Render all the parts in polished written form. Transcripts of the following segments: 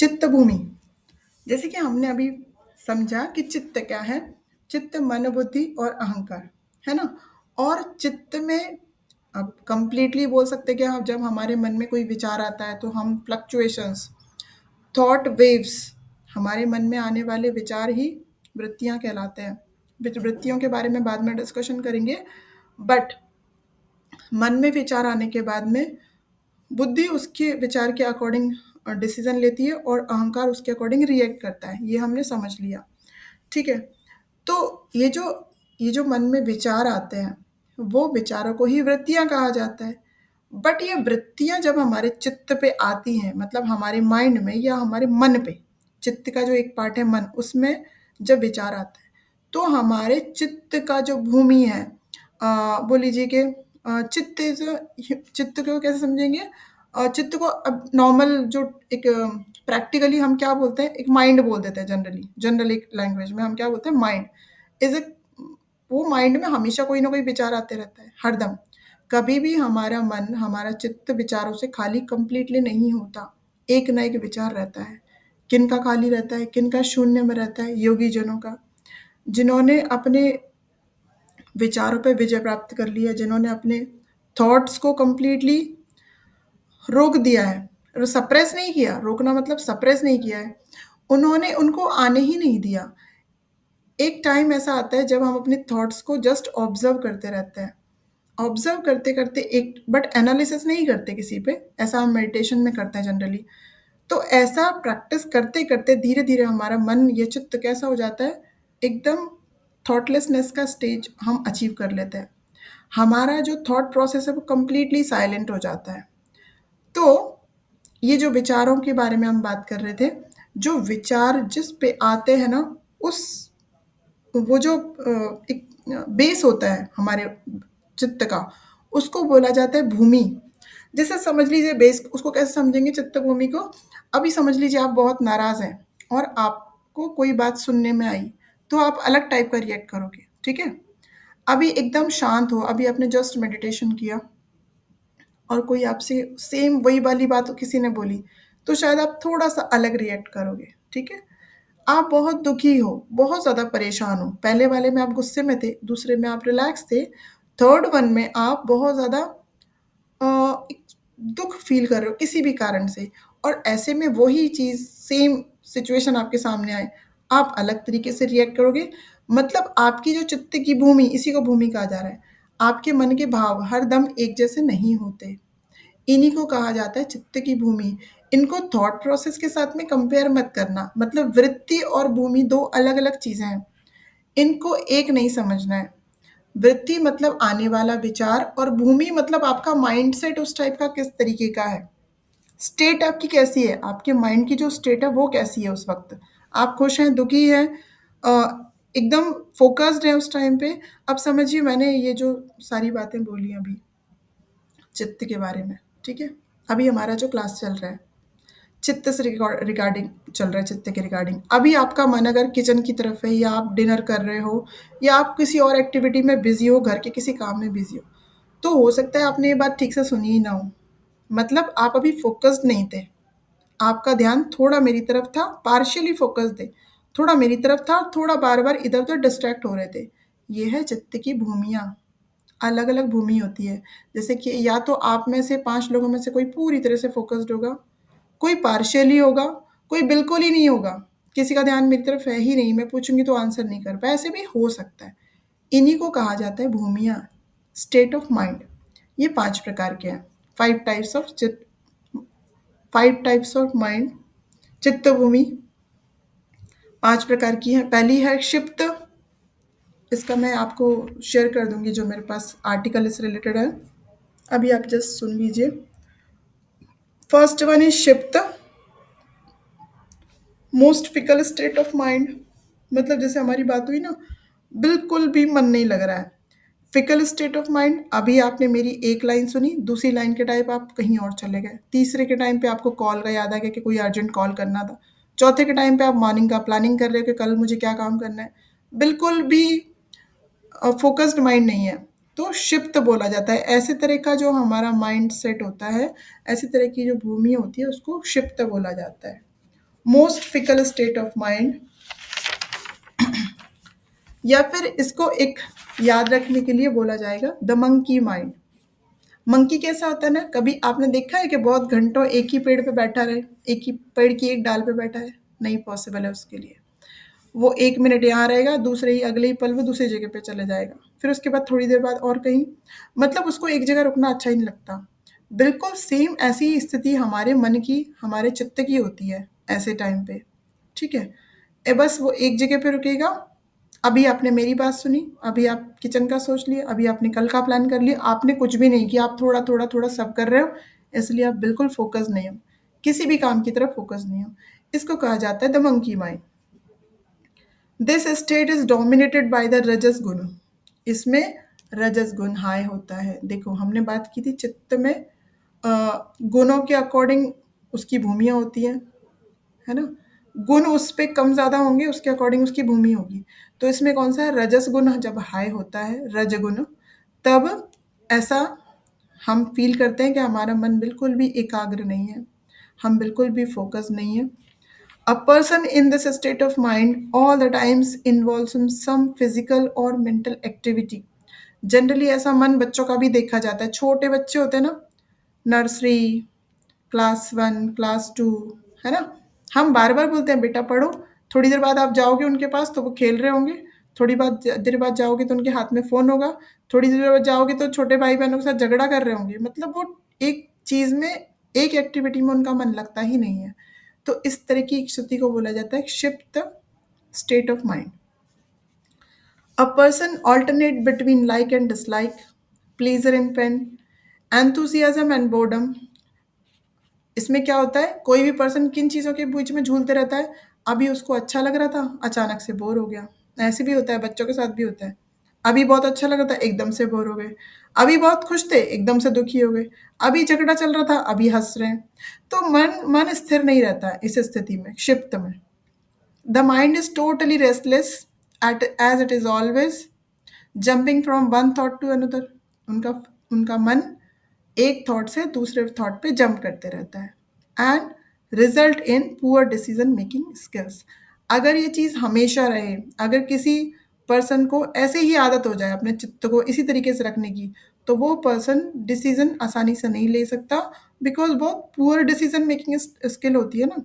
चित्त भूमि, जैसे कि हमने अभी समझा कि चित्त क्या है। चित्त मन बुद्धि और अहंकार, है ना। और चित्त में अब कंप्लीटली बोल सकते कि हम जब हमारे मन में कोई विचार आता है तो हम फ्लक्चुएशंस, थॉट वेव्स, हमारे मन में आने वाले विचार ही वृत्तियां कहलाते हैं। वृत्तियों के बारे में बाद में डिस्कशन करेंगे। बट मन में विचार आने के बाद में बुद्धि उसके विचार के अकॉर्डिंग डिसीजन लेती है और अहंकार उसके अकॉर्डिंग रिएक्ट करता है। ये हमने समझ लिया, ठीक है। तो ये जो मन में विचार आते हैं, वो विचारों को ही वृत्तियां कहा जाता है। बट ये वृत्तियां जब हमारे चित्त पे आती हैं, मतलब हमारे माइंड में या हमारे मन पे, चित्त का जो एक पार्ट है मन, उसमें जब विचार आता है तो हमारे चित्त का जो भूमि है, बोल लीजिए कि चित्त चित्त को कैसे समझेंगे। चित्त को अब नॉर्मल जो एक प्रैक्टिकली हम क्या बोलते हैं, एक माइंड बोल देते हैं। जनरल एक लैंग्वेज में हम क्या बोलते हैं, माइंड इज ए, वो माइंड में हमेशा कोई ना कोई विचार आते रहता है हरदम। कभी भी हमारा मन, हमारा चित्त विचारों से खाली कंप्लीटली नहीं होता। एक ना एक विचार रहता है। किन का खाली रहता है, किन का शून्य में रहता है। योगी जनों का, जिन्होंने अपने विचारों पे विजय प्राप्त कर ली है, जिन्होंने अपने थॉट्स को कंप्लीटली रोक दिया है, सप्रेस नहीं किया। रोकना मतलब सप्रेस नहीं किया है, उन्होंने उनको आने ही नहीं दिया। एक टाइम ऐसा आता है जब हम अपने थॉट्स को जस्ट ऑब्जर्व करते रहते हैं। ऑब्जर्व करते करते एक, बट एनालिसिस नहीं करते किसी पे, ऐसा हम मेडिटेशन में करते हैं जनरली। तो ऐसा प्रैक्टिस करते करते धीरे धीरे हमारा मन, ये चित्त कैसा हो जाता है, एकदम थॉटलेसनेस का स्टेज हम अचीव कर लेते हैं। हमारा जो थॉट प्रोसेस है वो कंप्लीटली साइलेंट हो जाता है। तो ये जो विचारों के बारे में हम बात कर रहे थे, जो विचार जिस पे आते हैं ना, उस वो जो एक बेस होता है हमारे चित्त का, उसको बोला जाता है भूमि। जैसे समझ लीजिए बेस, उसको कैसे समझेंगे चित्त भूमि को। अभी समझ लीजिए आप बहुत नाराज़ हैं और आपको कोई बात सुनने में आई, तो आप अलग टाइप का रिएक्ट करोगे, ठीक है। अभी एकदम शांत हो, अभी आपने जस्ट मेडिटेशन किया और कोई आपसे सेम वही वाली बात किसी ने बोली, तो शायद आप थोड़ा-सा अलग रिएक्ट करोगे, ठीक है। आप बहुत दुखी हो, बहुत ज़्यादा परेशान हो, पहले वाले में आप गुस्से में थे, दूसरे में आप रिलैक्स थे, थर्ड वन में आप बहुत ज़्यादा एक दुःख फ़ील कर रहे हो किसी भी कारण से, और ऐसे में वही चीज़, सेम सिचुएशन आपके सामने आए, आप अलग तरीके से रिएक्ट करोगे। मतलब आपकी जो चित्त की भूमि, इसी को भूमि कहा जा रहा है। आपके मन के भाव हर दम एक जैसे नहीं होते। इन्हीं को कहा जाता है चित्त की भूमि। इनको थॉट प्रोसेस के साथ में कंपेयर मत करना, मतलब वृत्ति और भूमि 2 अलग-अलग चीज़ें हैं। इनको एक नहीं समझना है। वृत्ति मतलब आने वाला विचार, और भूमि मतलब आपका माइंडसेट उस टाइप का किस तरीके का है। स्टेट आपकी कैसी है, आपके माइंड की जो स्टेट है वो कैसी है उस वक़्त। आप खुश हैं, दुखी हैं, एकदम फ़ोकस्ड हैं उस टाइम पे। अब समझिए मैंने ये जो सारी बातें बोली अभी चित्त के बारे में, ठीक है? अभी हमारा जो क्लास चल रहा है, चित्त से रिगार्डिंग चल रहा है, चित्त के रिगार्डिंग। अभी आपका मन अगर किचन की तरफ है, या आप डिनर कर रहे हो, या आप किसी और एक्टिविटी में बिज़ी हो, घर के किसी काम में बिज़ी हो, तो हो सकता है आपने ये बात ठीक से सुनी ही ना हो। मतलब आप अभी फ़ोकस्ड नहीं थे। आपका ध्यान थोड़ा मेरी तरफ था, पार्शियली फ़ोकस्ड थे। थोड़ा मेरी तरफ था, थोड़ा बार-बार इधर-उधर डिस्ट्रैक्ट हो रहे थे। ये है चित्त की भूमियाँ। अलग-अलग भूमि होती है। जैसे कि या तो आप में से 5 लोगों में से कोई पूरी तरह से फ़ोकस्ड होगा, कोई पार्शियली होगा, कोई बिल्कुल ही नहीं होगा। किसी का ध्यान मेरी तरफ है ही नहीं, मैं पूछूँगी तो आंसर नहीं कर पाए, ऐसे भी हो सकता है। इन्हीं को कहा जाता है भूमियाँ, स्टेट ऑफ माइंड। ये 5 प्रकार के हैं। 5 types of 5 types of mind, चित्त भूमि 5 प्रकार की है। पहली है क्षिप्त, इसका मैं आपको शेयर कर दूँगी, जो मेरे पास आर्टिकल इससे रिलेटेड है। अभी आप जस्ट सुन लीजिए। First one is kshipta, most fickle state of mind. मतलब जैसे हमारी बात हुई ना, बिल्कुल भी मन नहीं लग रहा है। फिकल स्टेट ऑफ माइंड, अभी आपने मेरी एक लाइन सुनी, दूसरी लाइन के टाइप आप कहीं और चले गए, तीसरे के टाइम पे आपको कॉल का याद आ गया कि कोई अर्जेंट कॉल करना था, चौथे के टाइम पे आप मॉर्निंग का प्लानिंग कर रहे हो कि कल मुझे क्या काम करना है। बिल्कुल भी फोकस्ड माइंड नहीं है, तो क्षिप्त बोला जाता है। ऐसे तरह का जो हमारा माइंड सेट होता है, ऐसी तरह की जो भूमि होती है, उसको क्षिप्त बोला जाता है। Most fickle state of mind, या फिर इसको एक याद रखने के लिए बोला जाएगा द मंकी माइंड। मंकी कैसा होता है ना, कभी आपने देखा है कि बहुत घंटों एक ही पेड़ पे बैठा रहे, एक ही पेड़ की एक डाल पे बैठा है? नहीं पॉसिबल है उसके लिए। वो 1 मिनट यहाँ रहेगा, दूसरे ही अगले ही पल वो दूसरी जगह पे चले जाएगा। फिर उसके बाद थोड़ी देर बाद और कहीं, मतलब उसको एक जगह रुकना अच्छा ही नहीं लगता। बिल्कुल सेम ऐसी ही स्थिति हमारे मन की, हमारे चित्त की होती है ऐसे टाइम पे, ठीक है? बस वो एक जगह पे रुकेगा। अभी आपने मेरी बात सुनी, अभी आप किचन का सोच लिया, अभी आपने कल का प्लान कर लिया, आपने कुछ भी नहीं किया, आप थोड़ा-थोड़ा सब कर रहे हो, इसलिए आप बिल्कुल फ़ोकस नहीं हो। किसी भी काम की तरफ फ़ोकस नहीं हो। इसको कहा जाता है the monkey mind. This state is dominated by the rajas guna. इसमें रजस गुण हाई होता है। देखो हमने बात की थी चित्त में गुणों के अकॉर्डिंग उसकी भूमिया होती है ना? गुण उस पे कम ज़्यादा होंगे, उसके अकॉर्डिंग उसकी भूमि होगी। तो इसमें कौन सा है, रजस गुण जब हाई होता है, रजगुण, तब ऐसा हम फील करते हैं कि हमारा मन बिल्कुल भी एकाग्र नहीं है, हम बिल्कुल भी फोकस नहीं है। A person in this state of mind all the times involves in some physical or mental activity. Generally ऐसा मन बच्चों का भी देखा जाता है। छोटे बच्चे होते हैं ना, नर्सरी, क्लास 1, क्लास 2, है ना? हम बार-बार बोलते हैं बेटा पढ़ो, थोड़ी देर बाद आप जाओगे उनके पास तो वो खेल रहे होंगे, थोड़ी देर बाद जाओगे तो उनके हाथ में फ़ोन होगा, थोड़ी देर बाद जाओगे तो छोटे भाई-बहनों के साथ झगड़ा कर रहे होंगे। मतलब वो एक चीज़ में, एक एक्टिविटी में उनका मन लगता ही नहीं है। तो इस तरह की स्थिति को बोला जाता है kshipta state of mind. A person alternate between like and dislike, pleasure and pain, enthusiasm and boredom. इसमें क्या होता है, कोई भी पर्सन किन चीज़ों के बीच में झूलते रहता है। अभी उसको अच्छा लग रहा था, अचानक से बोर हो गया। ऐसे भी होता है, बच्चों के साथ भी होता है। अभी बहुत अच्छा लग रहा था, एकदम से बोर हो गए। अभी बहुत खुश थे, एकदम से दुखी हो गए। अभी झगड़ा चल रहा था, अभी हंस रहे हैं। तो मन मन स्थिर नहीं रहता है इस स्थिति में, क्षिप्त में। The mind is totally restless as it is always jumping from one thought to another. उनका उनका मन एक थॉट से दूसरे थॉट पे जंप करते रहता है and result in poor decision making skills. अगर ये चीज़ हमेशा रहे, अगर किसी पर्सन को ऐसे ही आदत हो जाए अपने चित्त को इसी तरीके से रखने की, तो वो पर्सन डिसीजन आसानी से नहीं ले सकता, बिकॉज बहुत पुअर डिसीजन मेकिंग स्किल होती है ना।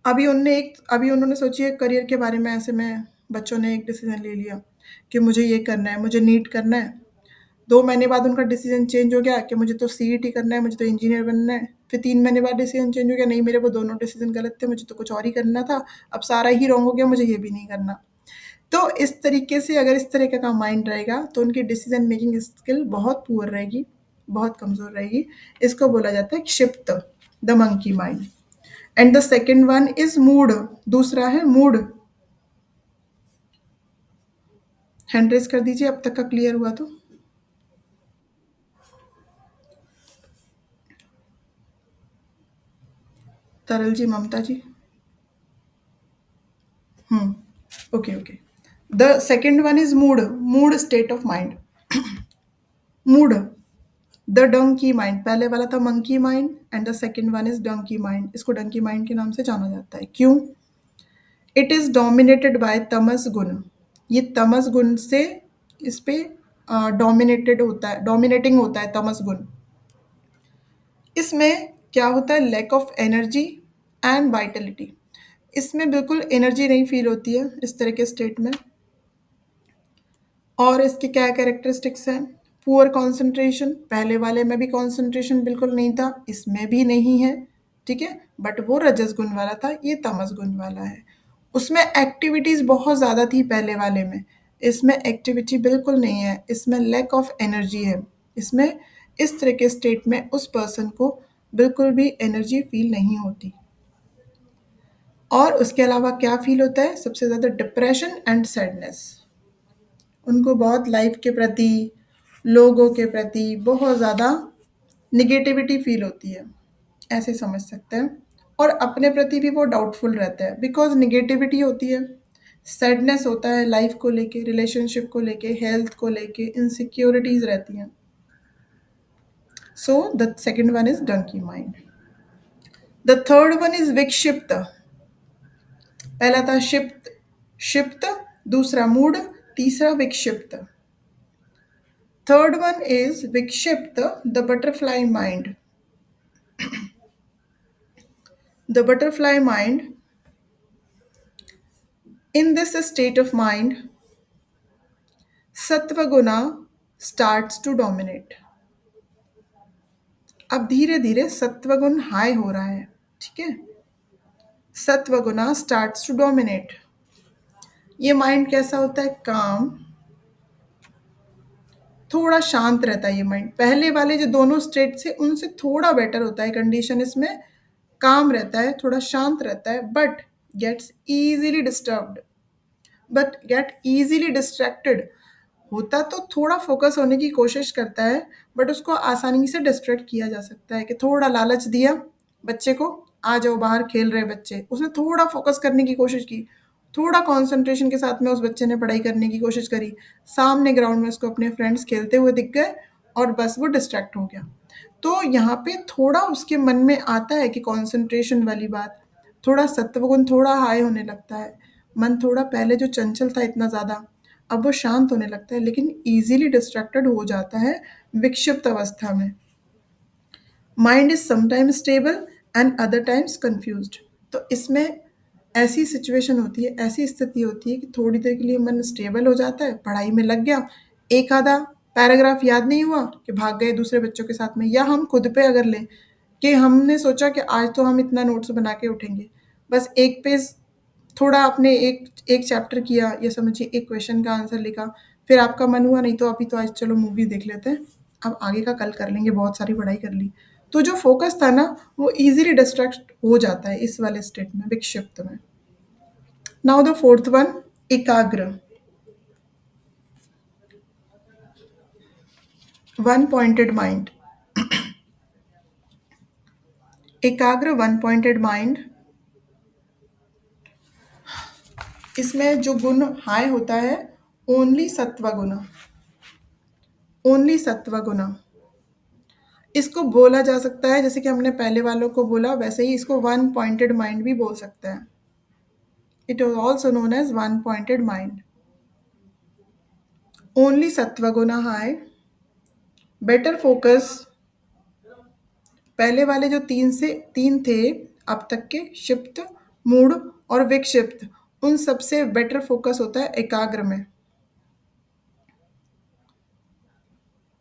अभी उन्होंने सोचिए करियर के बारे में, ऐसे में बच्चों ने एक डिसीजन ले लिया कि मुझे ये करना है, मुझे नीट करना है। 2 महीने बाद उनका डिसीजन चेंज हो गया कि मुझे तो सीईटी करना है, मुझे तो इंजीनियर बनना है। फिर 3 महीने बाद डिसीजन चेंज हो गया, नहीं मेरे वो दोनों डिसीजन गलत थे, मुझे तो कुछ और ही करना था। अब सारा ही रॉन्ग हो गया, मुझे ये भी नहीं करना। तो इस तरीके से अगर इस तरीके का माइंड रहेगा तो उनकी डिसीजन मेकिंग स्किल बहुत पुअर रहेगी, बहुत कमज़ोर रहेगी। इसको बोला जाता है kshipta, the monkey mind. And the second one is mudha. दूसरा है मूड। हैंड रेज कर दीजिए अब तक का क्लियर हुआ तो। Taral ji, Mamta ji. Okay okay. The second one is mudha. Mudha state of mind. Mudha, the donkey mind. पहले वाला था monkey mind and the second one is donkey mind. इसको डंकी माइंड के नाम से जाना जाता है। क्यों? इट इज डोमिनेटेड बाय तमस गुण। ये तमस गुण से इस पे डोमिनेटेड होता है, डोमिनेटिंग होता है तमस गुण। इसमें क्या होता है, lack of energy and vitality. इसमें बिल्कुल एनर्जी नहीं फील होती है इस तरह के स्टेट में। और इसके क्या कैरेक्टरिस्टिक्स हैं, पुअर कंसंट्रेशन। पहले वाले में भी कंसंट्रेशन बिल्कुल नहीं था, इसमें भी नहीं है, ठीक है? बट वो रजस गुण वाला था, ये तमस गुण वाला है। उसमें एक्टिविटीज़ बहुत ज़्यादा थी पहले वाले में, इसमें एक्टिविटी बिल्कुल नहीं है, इसमें लैक ऑफ एनर्जी है। इसमें इस तरह के स्टेट में उस पर्सन को बिल्कुल भी एनर्जी फील नहीं होती। और उसके अलावा क्या फील होता है, सबसे ज़्यादा डिप्रेशन एंड सैडनेस। उनको बहुत लाइफ के प्रति, लोगों के प्रति बहुत ज़्यादा नेगेटिविटी फील होती है, ऐसे समझ सकते हैं। और अपने प्रति भी वो डाउटफुल रहता है, बिकॉज नेगेटिविटी होती है, सैडनेस होता है लाइफ को लेके, रिलेशनशिप को लेके, हेल्थ को लेके, इनसिक्योरिटीज़ रहती हैं। So the second one is donkey mind. The third one is विक्षिप्त। पहला था क्षिप्त, क्षिप्त, दूसरा मूड, तीसरा विक्षिप्त। थर्ड वन इज विक्षिप्त, the butterfly mind. The butterfly mind, in this state of mind, सत्वगुना starts to dominate। अब धीरे धीरे सत्वगुण हाई हो रहा है, ठीक है। सत्वगुना starts to dominate। ये माइंड कैसा होता है? काम, थोड़ा शांत रहता है ये माइंड। पहले वाले जो दोनों स्टेट से उनसे थोड़ा बेटर होता है कंडीशन, इसमें काम रहता है, थोड़ा शांत रहता है, बट गेट इजीली डिस्ट्रैक्टेड। होता तो थोड़ा फोकस होने की कोशिश करता है, बट उसको आसानी से डिस्ट्रैक्ट किया जा सकता है कि थोड़ा लालच दिया बच्चे को, आ जाओ बाहर खेल रहे बच्चे, उसने थोड़ा फोकस करने की कोशिश की, थोड़ा कंसंट्रेशन के साथ में उस बच्चे ने पढ़ाई करने की कोशिश करी, सामने ग्राउंड में उसको अपने फ्रेंड्स खेलते हुए दिख गए और बस वो डिस्ट्रैक्ट हो गया। तो यहाँ पे थोड़ा उसके मन में आता है कि कंसंट्रेशन वाली बात, थोड़ा सत्वगुण थोड़ा हाई होने लगता है, मन थोड़ा पहले जो चंचल था इतना ज़्यादा, अब वो शांत होने लगता है, लेकिन ईज़िली डिस्ट्रैक्टेड हो जाता है विक्षिप्त अवस्था में। Mind is sometimes stable and other times confused. तो इसमें ऐसी सिचुएशन होती है, ऐसी स्थिति होती है कि थोड़ी देर के लिए मन स्टेबल हो जाता है, पढ़ाई में लग गया, एक आधा पैराग्राफ याद नहीं हुआ कि भाग गए दूसरे बच्चों के साथ में, या हम खुद पे अगर लें कि हमने सोचा कि आज तो हम इतना नोट्स बना के उठेंगे, बस एक पेज थोड़ा आपने एक एक चैप्टर किया, या समझिए एक क्वेश्चन का आंसर लिखा, फिर आपका मन हुआ नहीं तो अभी तो आज चलो मूवी देख लेते हैं, अब आगे का कल कर लेंगे, बहुत सारी पढ़ाई कर ली। तो जो फोकस था ना वो इजीली डिस्ट्रैक्ट हो जाता है इस वाले स्टेट में, विक्षिप्त में। नाउ द फोर्थ वन, एकाग्र, वन पॉइंटेड माइंड। एकाग्र वन पॉइंटेड माइंड, इसमें जो गुण हाई होता है, ओनली सत्वगुण, ओनली सत्वगुण। इसको बोला जा सकता है जैसे कि हमने पहले वालों को बोला, वैसे ही इसको वन पॉइंटेड माइंड भी बोल सकते हैं। It is also known as one pointed mind. Only सत्वगुण हाई, बेटर फोकस। पहले वाले जो तीन थे अब तक के, क्षिप्त, मूड और विक्षिप्त, उन सबसे बेटर फोकस होता है एकाग्र में।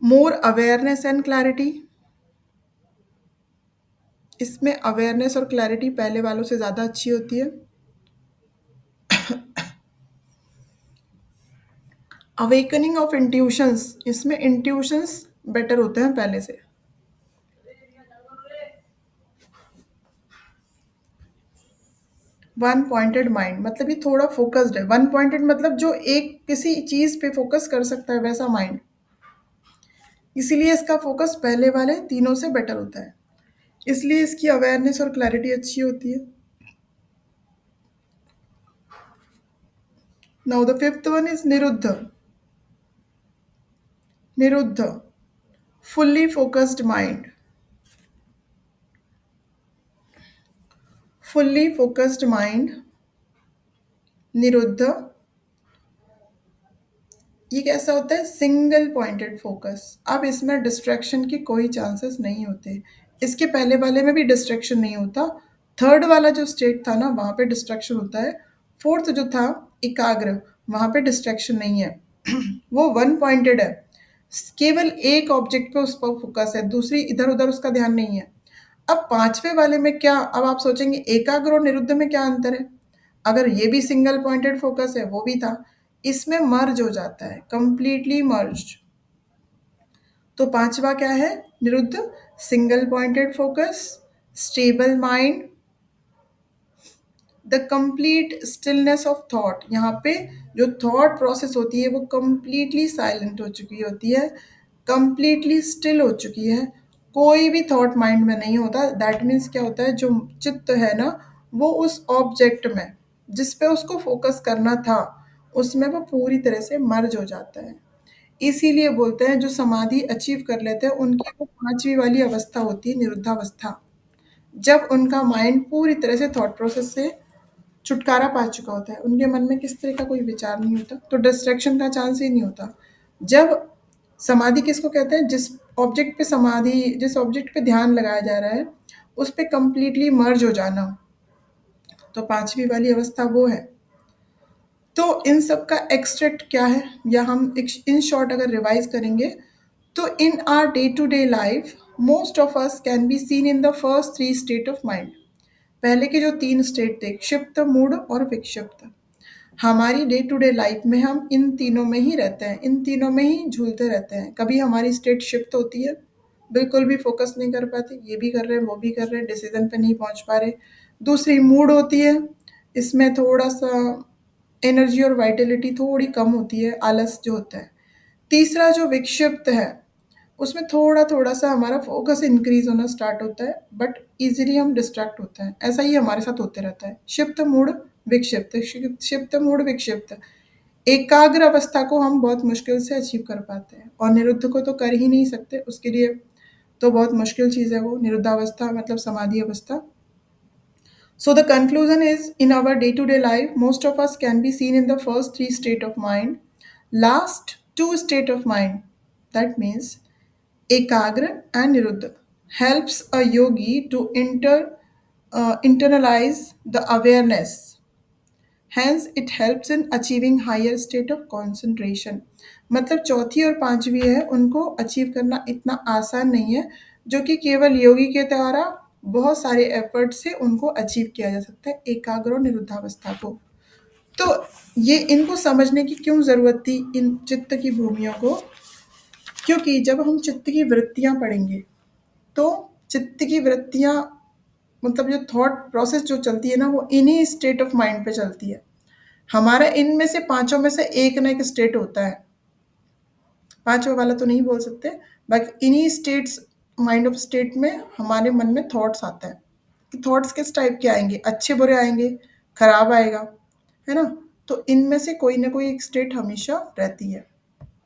मोर अवेयरनेस एंड क्लैरिटी, इसमें अवेयरनेस और क्लैरिटी पहले वालों से ज़्यादा अच्छी होती है। अवेकनिंग ऑफ इंट्यूशंस, इसमें इंट्यूशंस बेटर होते हैं पहले से। वन पॉइंटेड माइंड मतलब ये थोड़ा फोकस्ड है, वन पॉइंटेड मतलब जो एक किसी चीज पे फोकस कर सकता है वैसा माइंड, इसीलिए इसका फोकस पहले वाले तीनों से बेटर होता है, इसलिए इसकी अवेयरनेस और क्लैरिटी अच्छी होती है। Now the fifth one is निरुद्ध, निरुद्ध, fully focused mind, fully focused mind, निरुद्ध। ये कैसा होता है? Single pointed focus. अब इसमें डिस्ट्रैक्शन के कोई चांसेस नहीं होते, इसके पहले वाले में भी डिस्ट्रैक्शन नहीं होता, थर्ड वाला जो स्टेट था ना वहाँ पे डिस्ट्रैक्शन होता है, फोर्थ जो था एकाग्र, वहाँ पे डिस्ट्रैक्शन नहीं है। वो वन पॉइंटेड है, केवल एक ऑब्जेक्ट पे उस पर फोकस है, दूसरी इधर उधर उसका ध्यान नहीं है। अब पांचवे वाले में क्या, अब आप सोचेंगे एकाग्र और निरुद्ध में क्या अंतर है, अगर ये भी सिंगल पॉइंटेड फोकस है वो भी था, इसमें मर्ज हो जाता है, कंप्लीटली मर्ज। तो पांचवा क्या है? निरुद्ध, single pointed focus, stable mind, the complete stillness of thought. यहाँ पे जो थॉट प्रोसेस होती है वो कंप्लीटली साइलेंट हो चुकी होती है, कंप्लीटली स्टिल हो चुकी है, कोई भी थॉट माइंड में नहीं होता। दैट मीन्स क्या होता है, जो चित्त है ना वो उस ऑब्जेक्ट में जिस पे उसको फोकस करना था उसमें वो पूरी तरह से मर्ज हो जाता है। इसीलिए बोलते हैं जो समाधि अचीव कर लेते हैं उनकी वो पांचवी वाली अवस्था होती है, निरुद्धावस्था। जब उनका माइंड पूरी तरह से थॉट प्रोसेस से छुटकारा पा चुका होता है, उनके मन में किस तरह का कोई विचार नहीं होता, तो डिस्ट्रैक्शन का चांस ही नहीं होता। जब समाधि किसको कहते हैं? जिस ऑब्जेक्ट पे ध्यान लगाया जा रहा है, उस पे कंप्लीटली मर्ज हो जाना, तो पांचवी वाली अवस्था वो है। तो इन सब का एक्सट्रैक्ट क्या है, या हम इन शॉर्ट अगर रिवाइज करेंगे, तो in our day to day life most of us can be seen in the first three state of mind. पहले के जो तीन स्टेट थे, क्षिप्त, मूढ़ और विक्षिप्त, हमारी डे टू डे लाइफ में हम इन तीनों में ही रहते हैं, इन तीनों में ही झूलते रहते हैं। कभी हमारी स्टेट शिफ्ट होती है, बिल्कुल भी फोकस नहीं कर पाते, ये भी कर रहे हैं वो भी कर रहे हैं, डिसीजन पे नहीं पहुंच पा रहे। दूसरी मूड होती है, इसमें थोड़ा सा एनर्जी और वाइटलिटी थोड़ी कम होती है, आलस जो होता है। तीसरा जो विक्षिप्त है, उसमें थोड़ा थोड़ा सा हमारा फोकस इंक्रीज होना स्टार्ट होता है, बट इजीली हम डिस्ट्रैक्ट होते हैं। ऐसा ही हमारे साथ होते रहता है, क्षिप्त मूड विक्षिप्त, क्षिप्त मूड विक्षिप्त। एकाग्र अवस्था को हम बहुत मुश्किल से अचीव कर पाते हैं, और निरुद्ध को तो कर ही नहीं सकते, उसके लिए तो बहुत मुश्किल चीज़ है वो निरुद्धावस्था, मतलब समाधि अवस्था। So the conclusion is, in our day-to-day life, most of us can be seen in the first three state of mind. Last two state of mind, that means Ekagra and Niruddha, helps a yogi to internalize the awareness. Hence, it helps in achieving higher state of concentration. मतलब चौथी और पांचवी है, उनको achieve करना इतना आसान नहीं है, जो कि केवल योगी के द्वारा बहुत सारे एफर्ट से उनको अचीव किया जा सकता है, एकाग्र और निरुद्धावस्था को। तो ये इनको समझने की क्यों ज़रूरत थी, इन चित्त की भूमियों को? क्योंकि जब हम चित्त की वृत्तियां पढ़ेंगे, तो चित्त की वृत्तियां, मतलब जो थॉट प्रोसेस जो चलती है ना, वो इन्हीं स्टेट ऑफ माइंड पे चलती है। हमारा इनमें से पांचों में से एक ना एक स्टेट होता है, पांचवा वाला तो नहीं बोल सकते, बाकी इन्हीं स्टेट्स, माइंड ऑफ स्टेट में हमारे मन में थॉट्स आता है। कि थॉट्स किस टाइप के आएंगे, अच्छे बुरे आएंगे, खराब आएगा, है ना? तो इनमें से कोई ना कोई एक स्टेट हमेशा रहती है।